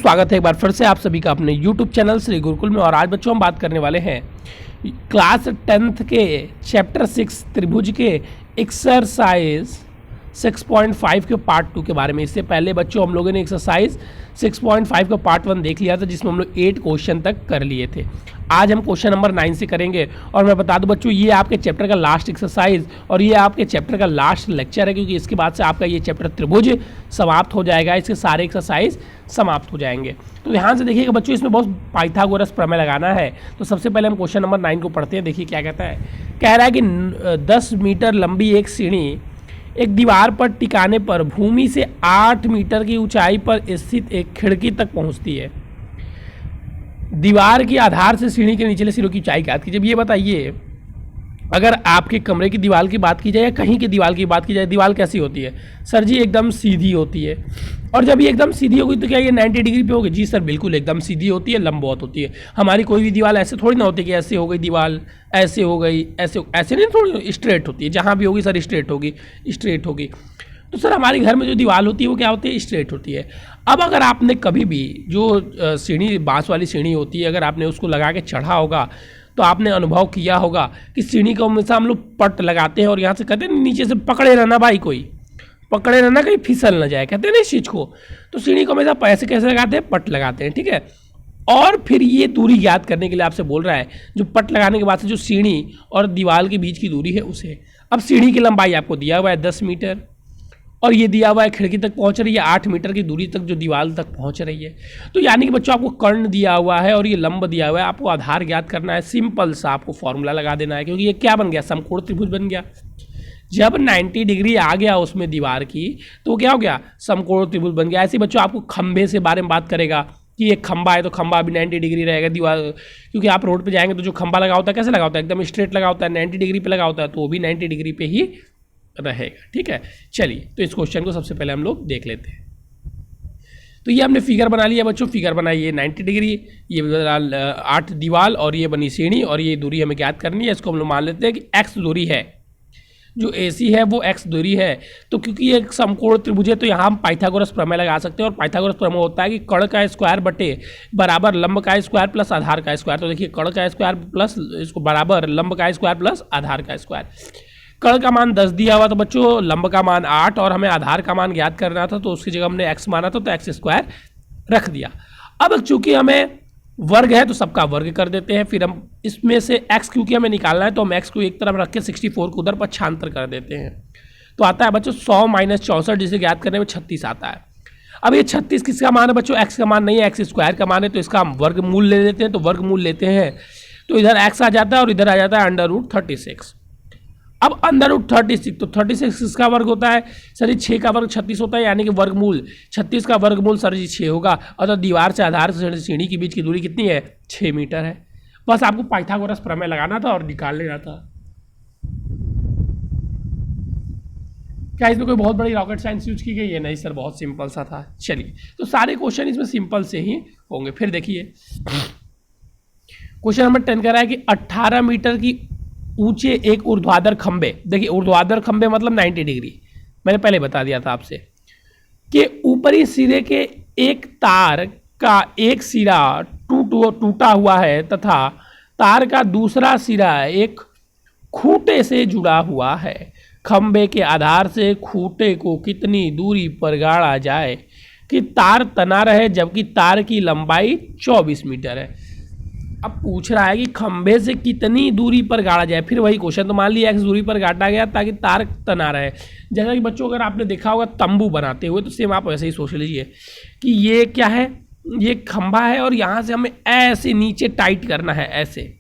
स्वागत है एक बार फिर से आप सभी का अपने YouTube चैनल श्री गुरुकुल में। और आज बच्चों हम बात करने वाले हैं क्लास 10th के चैप्टर 6 त्रिभुज के एक्सरसाइज 6.5 के पार्ट 2 के बारे में। इससे पहले बच्चों हम लोगों ने एक्सरसाइज 6.5 का पार्ट 1 देख लिया था, जिसमें हम लोग 8 क्वेश्चन तक कर लिए थे। आज हम क्वेश्चन नंबर 9 से करेंगे। और मैं बता दूं बच्चों, ये आपके चैप्टर का लास्ट एक्सरसाइज और ये आपके चैप्टर का लास्ट लेक्चर है, क्योंकि इसके बाद से आपका ये चैप्टर त्रिभुज समाप्त हो जाएगा। इसके सारे एक्सरसाइज समाप्त हो जाएंगे। तो ध्यान से देखिएगा बच्चों, इसमें बहुत पाइथागोरस प्रमेय लगाना है। तो सबसे पहले हम क्वेश्चन नंबर 9 को पढ़ते हैं। देखिए क्या कहता है। कह रहा है कि 10 मीटर लंबी एक सीढ़ी एक दीवार पर टिकाने पर भूमि से 8 मीटर की ऊंचाई पर स्थित एक खिड़की तक पहुंचती है। दीवार के आधार से सीढ़ी के निचले सिरों की ऊंचाई ज्ञात कीजिए। अब ये बताइए, अगर आपके कमरे की दीवार की बात की जाए या कहीं की दीवार की बात की जाए, दीवार कैसी होती है? सर जी एकदम सीधी होती है। और जब ये एकदम सीधी होगी तो क्या ये 90 डिग्री पे होगी? जी सर बिल्कुल एकदम सीधी होती है, लंबवत होती है। हमारी कोई भी दीवार ऐसे थोड़ी ना होती कि ऐसे हो गई दीवार, ऐसे हो गई, ऐसे नहीं, थोड़ी स्ट्रेट होती है। जहाँ भी होगी सर स्ट्रेट होगी। तो सर हमारे घर में जो दीवार होती है वो क्या होती है? स्ट्रेट होती है। अब अगर आपने कभी भी जो सीढ़ी, बांस वाली सीढ़ी होती है, अगर आपने उसको लगा के चढ़ा होगा तो आपने अनुभव किया होगा कि सीढ़ी को हमेशा हम लोग पट लगाते हैं और यहाँ से कहते हैं नीचे से पकड़े रहना, भाई कोई पकड़े रहना, कहीं फिसल ना जाए, कहते हैं ना इस चीज़ को। तो सीढ़ी को हमेशा पैसे कैसे लगाते हैं? पट लगाते हैं, ठीक है। और फिर ये दूरी याद करने के लिए आपसे बोल रहा है, जो पट लगाने के बाद से जो सीढ़ी और दीवार के बीच की दूरी है उसे। अब सीढ़ी की लंबाई आपको दिया हुआ है 10 मीटर और ये दिया हुआ है खिड़की तक पहुंच रही है 8 मीटर की दूरी तक जो दीवार तक पहुंच रही है। तो यानी कि बच्चों आपको कर्ण दिया हुआ है और ये लंब दिया हुआ है, आपको आधार ज्ञात करना है। सिंपल सा आपको फॉर्मूला लगा देना है, क्योंकि ये क्या बन गया? समकोण त्रिभुज बन गया। जब 90 डिग्री आ गया उसमें दीवार की, तो क्या हो गया? समकोण त्रिभुज बन गया। ऐसे बच्चों आपको खंभे से बारे में बात करेगा कि एक खंभा है तो खंभा भी 90 डिग्री रहेगा दीवार, क्योंकि आप रोड पे जाएंगे तो जो खंभा लगा होता है कैसे लगा होता है? एकदम स्ट्रेट लगा होता है, 90 डिग्री पे लगा होता है, तो वो भी 90 डिग्री पे ही रहेगा, ठीक है। चलिए तो इस क्वेश्चन को सबसे पहले हम लोग देख लेते हैं। तो ये हमने फिगर बना लिया बच्चों, फिगर बनाई ये 90 डिग्री, ये 8 दीवार और ये बनी सीढ़ी और ये दूरी हमें ज्ञात करनी है। इसको हम लोग मान लेते हैं कि x दूरी है, जो AC है वो x दूरी है। तो क्योंकि ये एक समकोण त्रिभुज है तो यहाँ हम पाइथागोरस प्रमेय लगा सकते हैं। और पाइथागोरस प्रमेय होता है कि कर्ण का स्क्वायर बटे बराबर लंब का स्क्वायर प्लस आधार का स्क्वायर। तो देखिए कर्ण का स्क्वायर प्लस इसको बराबर लंब का स्क्वायर प्लस आधार का स्क्वायर। कर्ण का मान 10 दिया हुआ तो बच्चों लंब का मान 8 और हमें आधार का मान ज्ञात करना था, तो उसकी जगह हमने x माना था तो x स्क्वायर रख दिया। अब चूंकि हमें वर्ग है तो सबका वर्ग कर देते हैं। फिर हम इसमें से x क्योंकि हमें निकालना है तो हम x को एक तरफ रख के 64 को उधर पक्षांतर कर देते हैं। तो आता है बच्चों 100 - 64, जिसे ज्ञात करने में 36 आता है। अब ये 36 किसका मान है बच्चों? x का मान नहीं है, x स्क्वायर का मान है। तो इसका हम वर्गमूल ले लेते हैं। तो वर्गमूल लेते हैं तो इधर x आ जाता है और इधर आ जाता है √36। अब √36, तो 36 किसका वर्ग होता है? सर जी 6 का वर्ग 36 होता है, यानी कि वर्गमूल 36 का वर्गमूल सर जी 6 होगा। और तो दीवार से आधार से सीढ़ी के बीच की दूरी कितनी है? 6 मीटर है। बस आपको पाइथागोरस प्रमेय लगाना था और निकाल लेना था। क्या इसमें कोई बहुत बड़ी रॉकेट साइंस यूज की गई है? नहीं सर, बहुत सिंपल सा था। चलिए तो सारे क्वेश्चन इसमें सिंपल से ही होंगे। फिर देखिए क्वेश्चन नंबर 10 कह रहा है कि 18 मीटर की ऊंचे एक ऊर्ध्वाधर खंबे, देखिए ऊर्ध्वाधर खंबे मतलब 90 डिग्री, मैंने पहले बता दिया था आपसे, कि ऊपरी सिरे के एक तार का एक सिरा टूटा हुआ है तथा तार का दूसरा सिरा एक खूंटे से जुड़ा हुआ है। खंबे के आधार से खूंटे को कितनी दूरी पर गाड़ा जाए कि तार तना रहे, जबकि तार की लंबाई 24 मीटर है। अब पूछ रहा है कि खंबे से कितनी दूरी पर गाड़ा जाए। फिर वही क्वेश्चन, तो मान लिया x दूरी पर गाड़ा गया ताकि तार तना रहे। जैसा कि बच्चों अगर आपने देखा होगा तंबू बनाते हुए, तो सेम आप वैसे ही सोच लीजिए कि ये क्या है? ये खंबा है और यहाँ से हमें ऐसे नीचे टाइट करना है, ऐसे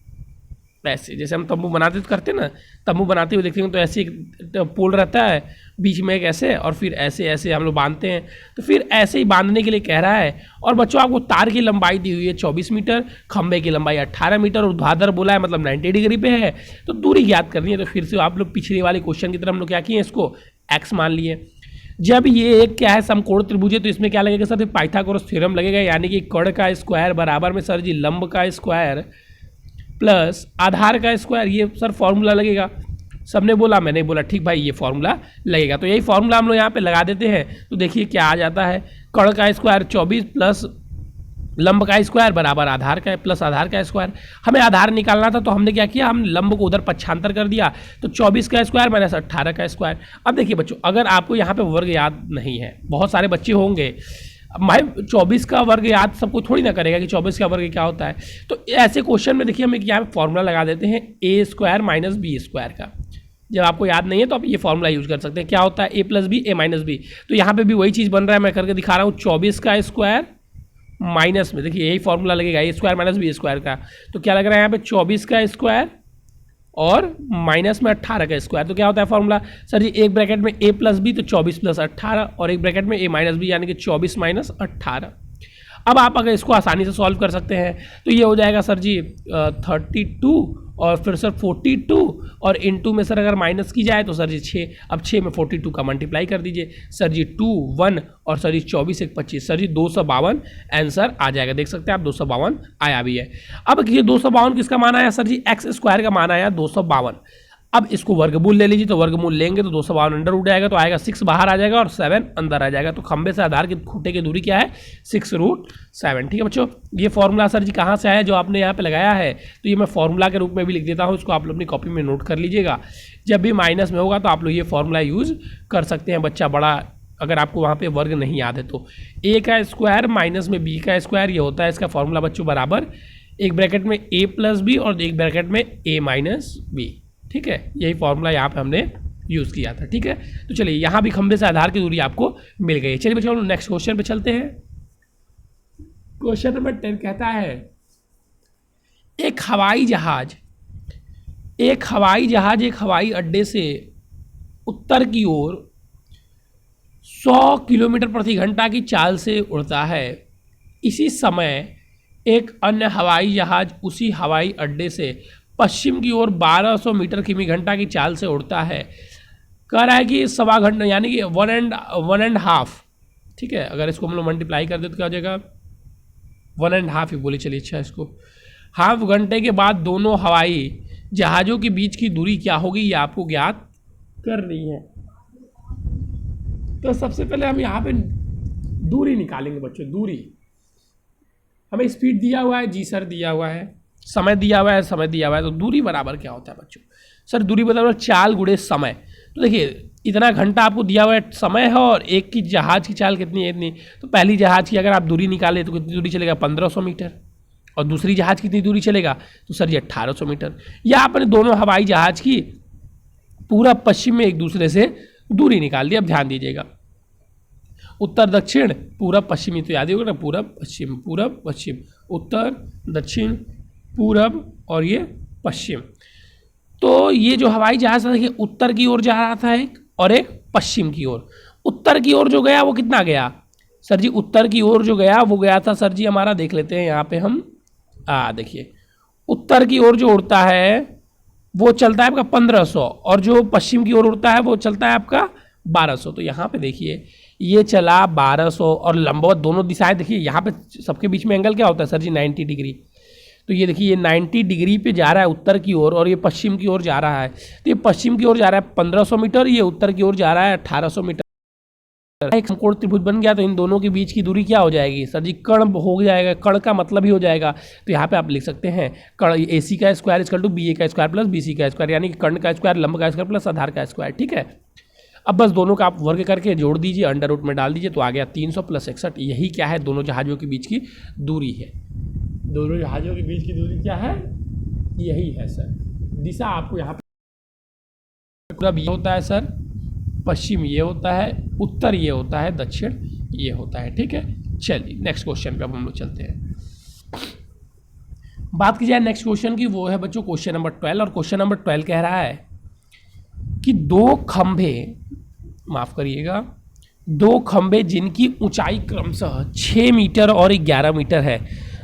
जैसे हम तंबू बनाते करते ना, तंबू बनाते हुए देखते हैं तो ऐसे एक पोल रहता है बीच में एक ऐसे, और फिर ऐसे हम लोग बांधते हैं। तो फिर ऐसे ही बांधने के लिए कह रहा है। और बच्चों आपको तार की लंबाई दी हुई है 24 मीटर, खंबे की लंबाई 18 मीटर, ऊर्ध्वाधर बोला है मतलब 90 डिग्री पे है, तो दूरी ज्ञात करनी है। तो फिर से आप लोग पिछले वाले क्वेश्चन की तरह हम लोग क्या किए, इसको x मान लिए। जब ये एक क्या है? समकोण त्रिभुज है, तो इसमें क्या लगेगा सर? पाइथागोरस थ्योरम लगेगा, यानी कि कर्ण का स्क्वायर बराबर में सर जी लंब का स्क्वायर प्लस आधार का स्क्वायर। ये सर फॉर्मूला लगेगा। सबने बोला, मैंने बोला ठीक भाई ये फॉर्मूला लगेगा। तो यही फॉर्मूला हम लोग यहाँ पे लगा देते हैं। तो देखिए क्या आ जाता है, कर्ण का स्क्वायर 24 प्लस लंब का स्क्वायर बराबर आधार का प्लस आधार का स्क्वायर। हमें आधार निकालना था तो हमने क्या किया, हम लंब को उधर पक्षांतर कर दिया, तो 24 का स्क्वायर माइनस 18 का स्क्वायर। अब देखिए बच्चों, अगर आपको यहाँ पे वर्ग याद नहीं है, बहुत सारे बच्चे होंगे, भाई 24 का वर्ग याद सबको थोड़ी ना करेगा कि 24 का वर्ग क्या होता है। तो ऐसे क्वेश्चन में देखिए हम एक यहाँ फॉर्मूला लगा देते हैं ए स्क्वायर माइनस बी स्क्वायर का। जब आपको याद नहीं है तो आप ये फॉर्मूला यूज कर सकते हैं। क्या होता है, ए प्लस बी ए माइनस बी। तो यहाँ पे भी वही चीज़ बन रहा है, मैं करके दिखा रहा हूँ। 24 का स्क्वायर माइनस में देखिए यही फॉर्मूला लगेगा, ए स्क्वायर माइनस बी स्क्वायर का। तो क्या लग रहा है यहाँ पे 24 का स्क्वायर और माइनस में 18 का स्क्वायर। तो क्या होता है फॉर्मूला, सर जी एक ब्रैकेट में a प्लस बी तो 24 प्लस 18 और एक ब्रैकेट में a माइनस बी यानी कि 24 माइनस 18। अब आप अगर इसको आसानी से सॉल्व कर सकते हैं तो ये हो जाएगा सर जी 32 और फिर सर 42 और इनटू में सर अगर माइनस की जाए तो सर जी 6। अब 6 में 42 का मल्टीप्लाई कर दीजिए सर जी 2 1 और सर जी 24 1 25 सर जी 252 आंसर आ जाएगा। देख सकते हैं आप 252 आया भी है। अब ये 252 किसका मान आया सर जी, एक्स स्क्वायर का मान आया 252। अब इसको वर्गमूल ले लीजिए, तो वर्गमूल लेंगे तो 252 अंडर रूट आएगा, तो आएगा 6 बाहर आ जाएगा और 7 अंदर आ जाएगा। तो खंबे से आधार के खूंटे की दूरी क्या है, 6√7। ठीक है बच्चों, ये फॉर्मूला सर जी कहाँ से आया जो आपने यहाँ पे लगाया है, तो ये मैं फॉर्मूला के रूप में भी लिख देता हूँ, इसको आप लोग अपनी कॉपी में नोट कर लीजिएगा। जब भी माइनस में होगा तो आप लोग ये फॉर्मूला यूज़ कर सकते हैं। बच्चा बड़ा, अगर आपको वहाँ पे वर्ग नहीं याद है तो a का स्क्वायर माइनस में b का स्क्वायर, ये होता है इसका फॉर्मूला बच्चों, बराबर एक ब्रैकेट में a प्लस बी और एक ब्रैकेट में a माइनस बी। ठीक है, यही फॉर्मूला यहाँ पे हमने यूज़ किया था। ठीक है, तो चलिए यहाँ भी खंबे से आधार की दूरी आपको मिल गई है। चलिए बच्चों हम नेक्स्ट क्वेश्चन पे चलते हैं। क्वेश्चन नंबर 10 कहता है एक हवाई जहाज एक हवाई अड्डे से उत्तर की ओर 100 किलोमीटर प्रति घंटा की चाल से उड़ता है। इसी समय एक अन्य हवाई जहाज उसी हवाई अड्डे से पश्चिम की ओर 1200 मीटर किमी घंटा की चाल से उड़ता है। कह रहा है कि 1.25 घंटा यानी कि 1.5। ठीक है, अगर इसको हम लोग मल्टीप्लाई कर दे तो क्या हो जाएगा, 1.5 ही बोले चलिए। अच्छा, इसको हाफ घंटे के बाद दोनों हवाई जहाज़ों के बीच की दूरी क्या होगी, ये आपको ज्ञात करनी है। तो सबसे पहले हम यहाँ पे दूरी निकालेंगे बच्चों। दूरी हमें स्पीड दिया हुआ है, जी सर दिया हुआ है, समय दिया हुआ है, समय दिया हुआ है। तो दूरी बराबर क्या होता है बच्चों, सर दूरी बराबर चाल गुणे समय। तो देखिए इतना घंटा आपको दिया हुआ है, समय है, और एक की जहाज़ की चाल कितनी है, इतनी। तो पहली जहाज़ की अगर आप दूरी निकालें तो कितनी दूरी चलेगा, 1500 मीटर। और दूसरी जहाज़ कितनी दूरी चलेगा, तो सर जी 1800 मीटर। या आपने दोनों हवाई जहाज़ की पूरा पश्चिम में एक दूसरे से दूरी निकाल दी। अब ध्यान दीजिएगा, उत्तर दक्षिण पूरब पश्चिमी, तो याद ही होगा ना, पूरब पश्चिम पूरब पश्चिम, उत्तर दक्षिण पूरब और ये पश्चिम। तो ये जो हवाई जहाज था देखिए उत्तर की ओर जा रहा था एक, और एक पश्चिम की ओर। उत्तर की ओर जो गया वो कितना गया सर जी, उत्तर की ओर जो गया वो गया था सर जी हमारा, देख लेते हैं यहाँ पे हम, देखिए उत्तर की ओर जो उड़ता है वो चलता है आपका 1500, और जो पश्चिम की ओर उड़ता है वो चलता है आपका 1200। तो यहाँ पे देखिए ये चला 1200 और लंबवत दोनों दिशाएं। देखिए यहाँ पे सबके बीच में एंगल क्या होता है सर जी, 90 डिग्री। तो ये देखिए ये 90 डिग्री पे जा रहा है उत्तर की ओर, और ये पश्चिम की ओर जा रहा है। तो ये पश्चिम की ओर जा रहा है 1500 मीटर, ये उत्तर की ओर जा रहा है 1800 मीटर। एक समकोण त्रिभुज बन गया, तो इन दोनों के बीच की दूरी क्या हो जाएगी सर जी, कर्ण हो जाएगा। कर्ण का मतलब ही हो जाएगा, तो यहाँ पे आप लिख सकते हैं कर्ण ए सी का square equal to B A का स्क्वायर प्लस बी सी का स्क्वायर, यानी कि कर्ण का स्क्वायर लंब का स्क्वायर प्लस आधार का स्क्वायर। ठीक है, अब बस दोनों का आप वर्ग करके जोड़ दीजिए, अंडर रूट में डाल दीजिए, तो आ गया 300 + 61। यही क्या है, दोनों जहाज़ों के बीच की दूरी है। दोनों जहाज़ों के बीच की दूरी क्या है, यही है सर। दिशा आपको यहाँ पे पूरब ये होता है सर, पश्चिम ये होता है, उत्तर ये होता है, दक्षिण ये होता है। ठीक है, चलिए नेक्स्ट क्वेश्चन पे अब हम लोग चलते हैं। बात की जाए नेक्स्ट क्वेश्चन की, वो है बच्चों क्वेश्चन नंबर 12। और क्वेश्चन नंबर 12 कह रहा है कि दो खंभे जिनकी ऊंचाई क्रमशः 6 मीटर और 11 मीटर है।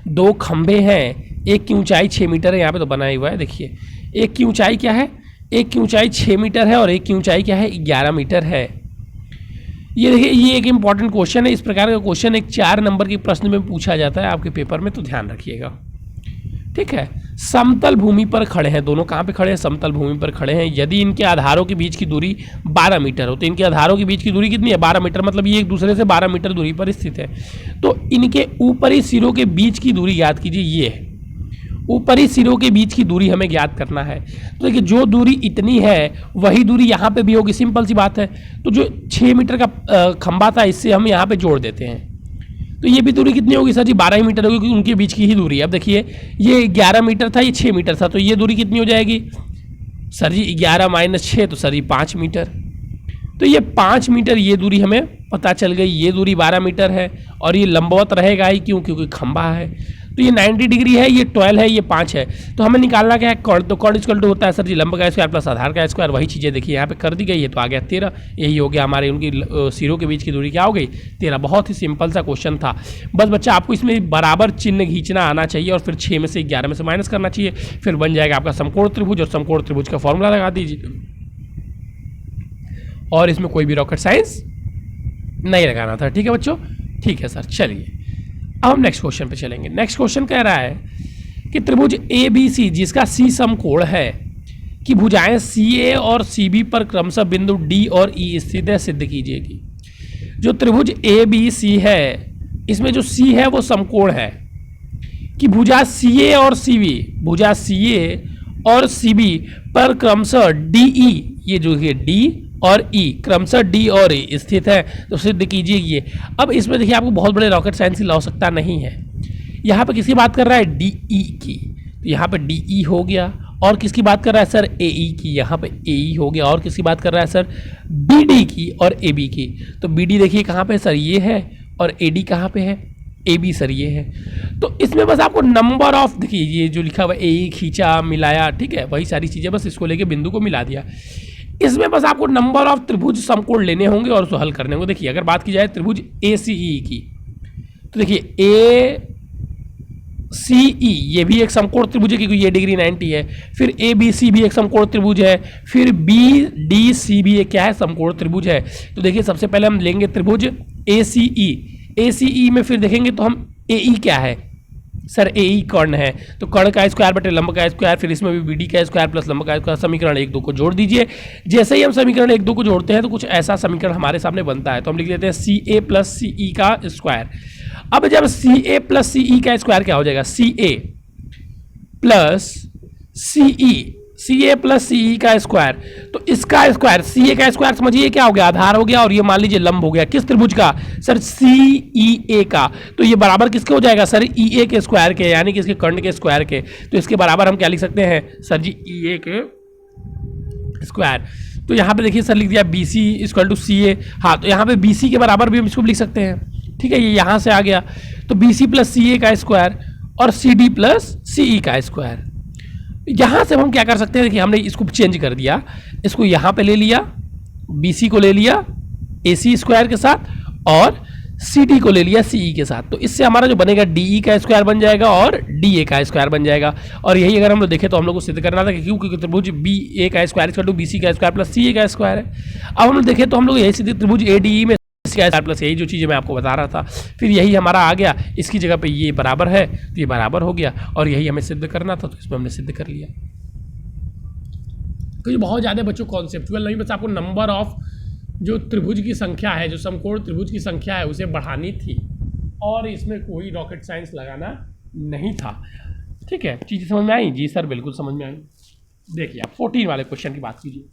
दो खंभे हैं, एक की ऊंचाई 6 मीटर है, यहाँ पे तो बना ही हुआ है। देखिए एक की ऊंचाई क्या है, एक की ऊंचाई 6 मीटर है और एक की ऊंचाई क्या है, 11 मीटर है। ये देखिए ये एक इंपॉर्टेंट क्वेश्चन है। इस प्रकार का क्वेश्चन एक 4 नंबर के प्रश्न में पूछा जाता है आपके पेपर में, तो ध्यान रखिएगा। ठीक है, समतल भूमि पर खड़े हैं, दोनों कहाँ पे खड़े हैं, समतल भूमि पर खड़े हैं। यदि इनके आधारों के बीच की दूरी 12 मीटर हो, तो इनके आधारों के बीच की दूरी कितनी है, 12 मीटर, मतलब ये एक दूसरे से 12 मीटर दूरी पर स्थित है। तो इनके ऊपरी सिरों के बीच की दूरी याद कीजिए, ये है ऊपरी सिरों के बीच की दूरी हमें ज्ञात करना है। तो देखिए जो दूरी इतनी है वही दूरी यहाँ पे भी होगी, सिंपल सी बात है। तो जो 6 मीटर का खंभा था इससे हम यहाँ पे जोड़ देते हैं, तो ये भी दूरी कितनी होगी सर जी, 12 ही मीटर होगी, क्योंकि उनके बीच की ही दूरी है। अब देखिए ये 11 मीटर था, ये 6 मीटर था, तो ये दूरी कितनी हो जाएगी सर जी, 11 - 6, तो सर जी 5 मीटर। तो ये 5 मीटर ये दूरी हमें पता चल गई। ये दूरी 12 मीटर है और ये लंबवत रहेगा ही, क्यों, क्योंकि खंभा है। तो ये 90 डिग्री है, ये 12 है, ये 5 है। तो हमें निकालना क्या है, कॉर्ड। तो कॉर्ड इक्वल टू होता है सर जी लंब का स्क्वायर प्लस आधार का स्क्वायर। वही चीज़ें देखिए यहाँ पे कर दी गई है, तो आ गया 13। यही हो गया हमारे उनकी सिरों के बीच की दूरी क्या हो गई, 13। बहुत ही सिंपल सा क्वेश्चन था। बस बच्चा आपको इसमें बराबर चिन्ह खींचना आना चाहिए और फिर 6 में से 11 में से माइनस करना चाहिए, फिर बन जाएगा आपका समकोण त्रिभुज। और समकोण त्रिभुज का फॉर्मूला लगा दीजिए, और इसमें कोई भी रॉकेट साइंस नहीं लगाना था। ठीक है बच्चों, ठीक है सर। चलिए अब हम नेक्स्ट क्वेश्चन पे चलेंगे। नेक्स्ट क्वेश्चन कह रहा है कि त्रिभुज ए बी सी जिसका सी समकोण है कि भुजाएं सी ए और सी बी पर क्रमशः बिंदु डी और ई स्थित है, सिद्ध कीजिए कि जो त्रिभुज ए बी सी है इसमें जो सी है वो समकोण है कि भुजा सी ए और सी बी, भुजा सी ए और सी बी पर क्रमशः डी ई, ये जो है डी और ई, क्रमशः डी और ई स्थित है, तो सिद्ध कीजिए ये। अब इसमें देखिए आपको बहुत बड़े रॉकेट साइंस की आवश्यकता नहीं है। यहाँ पे किसकी बात कर रहा है, डी ई की, तो यहाँ पे डी ई हो गया। और किसकी बात कर रहा है सर, ए ई की, यहाँ पे ए ई हो गया। और किसकी बात कर रहा है सर, बी डी की और ए बी की। तो बी डी देखिए कहाँ पे सर, ये है, और ए डी कहाँ पे है, ए बी सर ये है। तो इसमें बस आपको नंबर ऑफ, देखिए ये जो लिखा हुआ ए ई खींचा मिलाया, ठीक है, वही सारी चीज़ें, बस इसको लेके बिंदु को मिला दिया। इसमें बस आपको नंबर ऑफ त्रिभुज समकोण लेने होंगे और उसको हल करने होंगे। देखिए अगर बात की जाए त्रिभुज ए सी ई की, तो देखिए ए सी ई ये भी एक समकोण त्रिभुज है, क्योंकि ये डिग्री 90 है। फिर ए बी सी भी एक समकोण त्रिभुज है। फिर बी डी सी भी एक क्या है, समकोण त्रिभुज है। तो देखिए सबसे पहले हम लेंगे त्रिभुज ए सी ई। ए सी ई में फिर देखेंगे तो हम ए ई क्या है सर, ए ई कर्ण है, तो कर्ण का स्क्वायर बटे लंब का स्क्वायर, फिर इसमें भी बी डी का स्क्वायर प्लस लंब का स्क्वायर। समीकरण 1 2 को जोड़ दीजिए। जैसे ही हम समीकरण 1 2 को जोड़ते हैं तो कुछ ऐसा समीकरण हमारे सामने बनता है, तो हम लिख लेते हैं सी ए प्लस सी ई का स्क्वायर। अब जब सी ए प्लस सी ई का स्क्वायर क्या हो जाएगा, सी ए प्लस सी ई, सी ए प्लस सी ई का स्क्वायर, तो इसका स्क्वायर, सी ए का स्क्वायर समझिए क्या हो गया, आधार हो गया, और ये मान लीजिए लंब हो गया। किस त्रिभुज का सर, सी ई ए का। तो ये बराबर किसके हो जाएगा सर, ई ए के स्क्वायर के, यानी कि इसके कर्ण के स्क्वायर के। तो इसके बराबर हम क्या लिख सकते हैं सर जी, ई ए के स्क्वायर। तो यहाँ पे देखिए सर लिख दिया बी सी इक्वल टू सी ए। हाँ, तो यहाँ पे बी सी के बराबर भी हम इसको लिख सकते हैं, ठीक है, ये यहाँ से आ गया। तो बी सी प्लस सी ए का स्क्वायर और सी डी प्लस सी ई का स्क्वायर। यहाँ से हम क्या कर सकते हैं, देखिए हमने इसको चेंज कर दिया, इसको यहाँ पे ले लिया, बी सी को ले लिया ए सी स्क्वायर के साथ, और सी डी को ले लिया सी ई के साथ। तो इससे हमारा जो बनेगा डी ई का स्क्वायर बन जाएगा और डी ए का स्क्वायर बन जाएगा। और यही अगर हम लोग देखें तो हम लोग को सिद्ध करना था कि क्यों, क्योंकि त्रिभुज बी ए का square equal to B C का स्क्वायर प्लस सी ए का स्क्वायर है। अब हम लोग देखें तो हम लोग यही सीधे त्रिभुज ए डी ई में प्लस यही जो चीज़ें मैं आपको बता रहा था, फिर यही हमारा आ गया, इसकी जगह पे ये बराबर है तो ये बराबर हो गया, और यही हमें सिद्ध करना था, तो इसमें हमने सिद्ध कर लिया। तो ये बहुत ज़्यादा बच्चों कॉन्सेप्चुअल नहीं, बस आपको नंबर ऑफ जो त्रिभुज की संख्या है, जो समकोण त्रिभुज की संख्या है उसे बढ़ानी थी, और इसमें कोई रॉकेट साइंस लगाना नहीं था। ठीक है, चीज़ें समझ में आई? जी सर बिल्कुल समझ में आई। देखिए आप 14 वाले क्वेश्चन की बात कीजिए।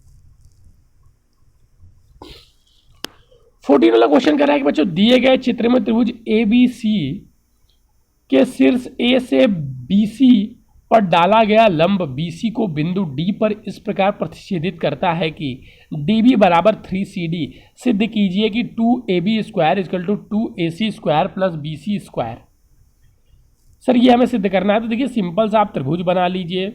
14 वाला क्वेश्चन कह रहा है कि बच्चों दिए गए चित्र में त्रिभुज ए बी सी के शीर्ष ए से बी सी पर डाला गया लंब बी सी को बिंदु डी पर इस प्रकार प्रतिच्छेदित करता है कि डी बी बराबर 3CD। सिद्ध कीजिए कि 2AB square equal to 2AC square plus BC square. Sir ये हमें सिद्ध करना है, तो देखिए सिंपल सा आप त्रिभुज बना लीजिए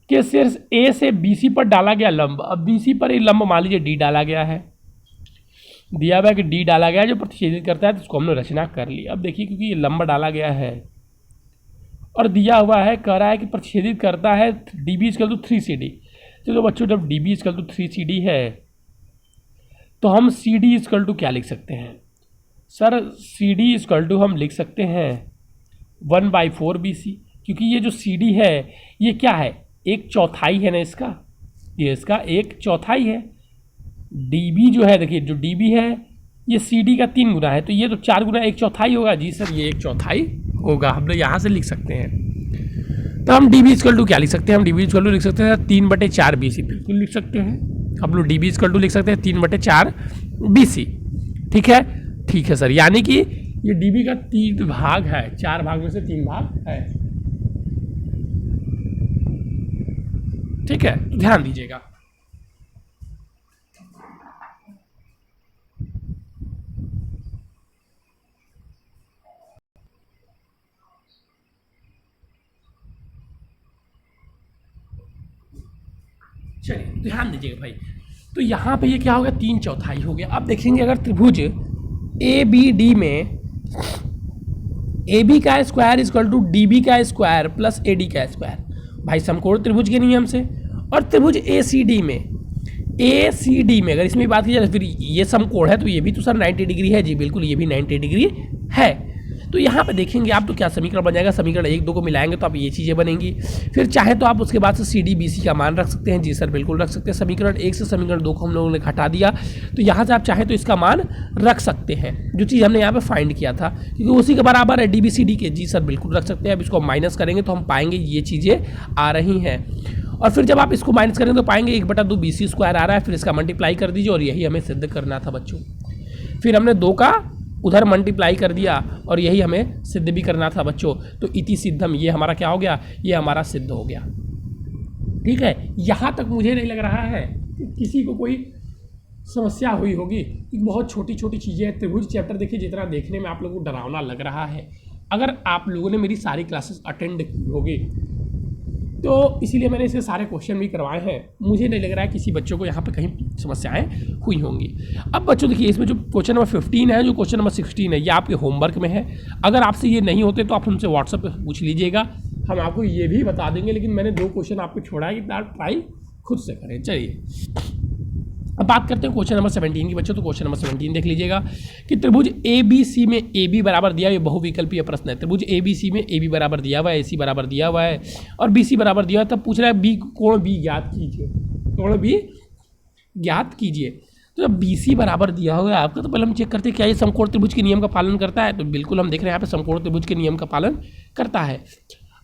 कि शीर्ष ए से BC पर डाला गया लंब, अब BC पर ये लंब मान लीजिए D डाला गया है, दिया हुआ है कि D डाला गया है जो प्रतिच्छेदित करता है, तो इसको हमने रचना कर ली। अब देखिए क्योंकि ये लंब डाला गया है और दिया हुआ है, कह रहा है कि प्रतिच्छेदित करता है DB इक्वल टू 3CD। तो बच्चों जब DB इक्वल टू 3CD है तो हम CD इक्वल टू क्या लिख सकते हैं सर, CD इक्वल टू हम लिख सकते हैं 1/4 BC, क्योंकि ये जो सी डी है ये क्या है, एक चौथाई है ना इसका, ये इसका एक चौथाई है। डी बी जो है, देखिए जो डी बी है ये सी डी का 3 गुना है, तो ये तो 4 गुना 1/4 होगा। जी सर ये 1/4 होगा, हम लोग यहाँ से लिख सकते हैं। तो हम डी बी इक्वल टू क्या लिख सकते हैं, हम डी बी इक्वल टू लिख सकते हैं 3/4 बी सी, बिल्कुल लिख सकते हैं हम लोग। डी बी इक्वल टू लिख सकते हैं 3/4 बी सी। ठीक है, ठीक है सर, यानी कि ये डी बी का 3 भाग है, 4 भाग में से 3 भाग है। ठीक है, तो ध्यान दीजिएगा। चलिए ध्यान दीजिएगा भाई, तो यहाँ पे ये क्या हो गया, 3/4 हो गया। अब देखेंगे अगर त्रिभुज ए बी डी में ए बी का square equal to D B का स्क्वायर प्लस ए डी का स्क्वायर, भाई समकोण त्रिभुज के नियम से। और त्रिभुज ए सी डी में अगर इसमें बात की जाए फिर ये समकोण है तो ये भी तो सर 90 डिग्री है। जी बिल्कुल, ये भी 90 डिग्री है। तो यहाँ पे देखेंगे आप तो क्या समीकरण बन जाएगा, समीकरण 1 2 को मिलाएंगे तो आप ये चीज़ें बनेंगी। फिर चाहे तो आप उसके बाद से सी डी बी सी का मान रख सकते हैं। जी सर बिल्कुल रख सकते हैं। समीकरण 1 से समीकरण 2 को हम लोगों ने हटा दिया, तो यहाँ से आप चाहे तो इसका मान रख सकते हैं, जो चीज़ हमने यहाँ पे फाइंड किया था, क्योंकि उसी के बराबर है डी बी सी डी के। जी सर बिल्कुल रख सकते हैं। अब इसको माइनस करेंगे तो हम पाएंगे ये चीज़ें आ रही हैं, और फिर जब आप इसको माइनस करेंगे तो पाएंगे 1/2 बी सी स्क्वायर आ रहा है। फिर इसका मल्टीप्लाई कर दीजिए और यही हमें सिद्ध करना था बच्चों। फिर हमने 2 का उधर मल्टीप्लाई कर दिया और यही हमें सिद्ध भी करना था बच्चों। तो इति सिद्धम, ये हमारा क्या हो गया, ये हमारा सिद्ध हो गया। ठीक है, यहाँ तक मुझे नहीं लग रहा है कि किसी को कोई समस्या हुई होगी। बहुत छोटी छोटी चीज़ें हैं। त्रिभुज चैप्टर देखिए जितना देखने में आप लोगों को डरावना लग रहा है, अगर आप लोगों ने मेरी सारी क्लासेस अटेंड की होगी तो इसीलिए मैंने इसके सारे क्वेश्चन भी करवाए हैं। मुझे नहीं लग रहा है किसी बच्चों को यहाँ पे कहीं समस्याएं हुई होंगी। अब बच्चों देखिए, इसमें जो क्वेश्चन नंबर 15 है, जो क्वेश्चन नंबर 16 है, ये आपके होमवर्क में है। अगर आपसे ये नहीं होते तो आप हमसे व्हाट्सएप पे पूछ लीजिएगा, हम आपको ये भी बता देंगे। लेकिन मैंने 2 क्वेश्चन आपको छोड़ा है कि आप ट्राई खुद से करें। चलिए अब बात करते हैं क्वेश्चन नंबर 17 की बच्चों। तो क्वेश्चन नंबर 17 देख लीजिएगा कि त्रिभुज ए बी सी में ए बी बराबर दिया, ये बहुविकल्पीय प्रश्न है। त्रिभुज ए बी सी में ए बी बराबर दिया हुआ है, ए सी बराबर दिया हुआ है और बी सी बराबर दिया हुआ है। तब पूछ रहा है बी कोण बी ज्ञात कीजिए, कोण बी ज्ञात कीजिए। तो जब बी सी बराबर दिया हुआ है आपका, तो पहले हम चेक करते हैं क्या ये समकोण त्रिभुज के नियम का पालन करता है। तो बिल्कुल हम देख रहे हैं यहाँ पे समकोण त्रिभुज के नियम का पालन करता है।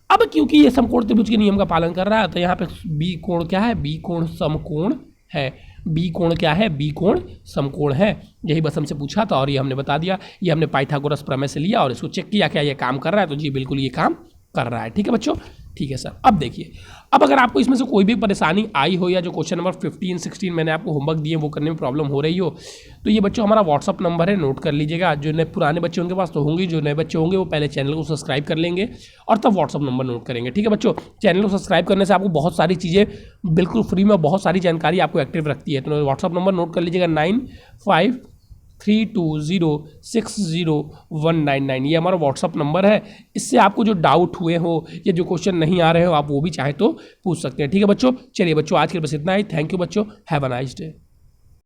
अब क्योंकि ये समकोण त्रिभुज के नियम का पालन कर रहा है, तो यहाँ पे बी कोण क्या है, बी कोण समकोण है। बी कोण क्या है, बी कोण समकोण है। यही बस हमसे पूछा था और ये हमने बता दिया। ये हमने पाइथागोरस प्रमेय से लिया और इसको चेक किया क्या ये काम कर रहा है। तो जी बिल्कुल ये काम कर रहा है। ठीक है बच्चों, ठीक है सर। अब देखिए, अब अगर आपको इसमें से कोई भी परेशानी आई हो या जो क्वेश्चन नंबर 15 16 मैंने आपको होमवर्क दिए वो करने में प्रॉब्लम हो रही हो, तो ये बच्चों हमारा व्हाट्सअप नंबर है, नोट कर लीजिएगा। जो नए पुराने बच्चे उनके पास तो होंगे, जो नए बच्चे होंगे वो पहले चैनल को सब्सक्राइब कर लेंगे और तब व्हाट्सअप नंबर नोट करेंगे। ठीक है बच्चों, चैनल को सब्सक्राइब करने से आपको बहुत सारी चीज़ें बिल्कुल फ्री में, बहुत सारी जानकारी आपको एक्टिव रखती है। तो व्हाट्सअप नंबर नोट कर लीजिएगा 9532060199, ये हमारा व्हाट्सअप नंबर है। इससे आपको जो डाउट हुए हो या जो क्वेश्चन नहीं आ रहे हो आप वो भी चाहे तो पूछ सकते हैं। ठीक है बच्चों, चलिए बच्चों आज के बस इतना ही। थैंक यू बच्चों, हैव अ नाइस डे।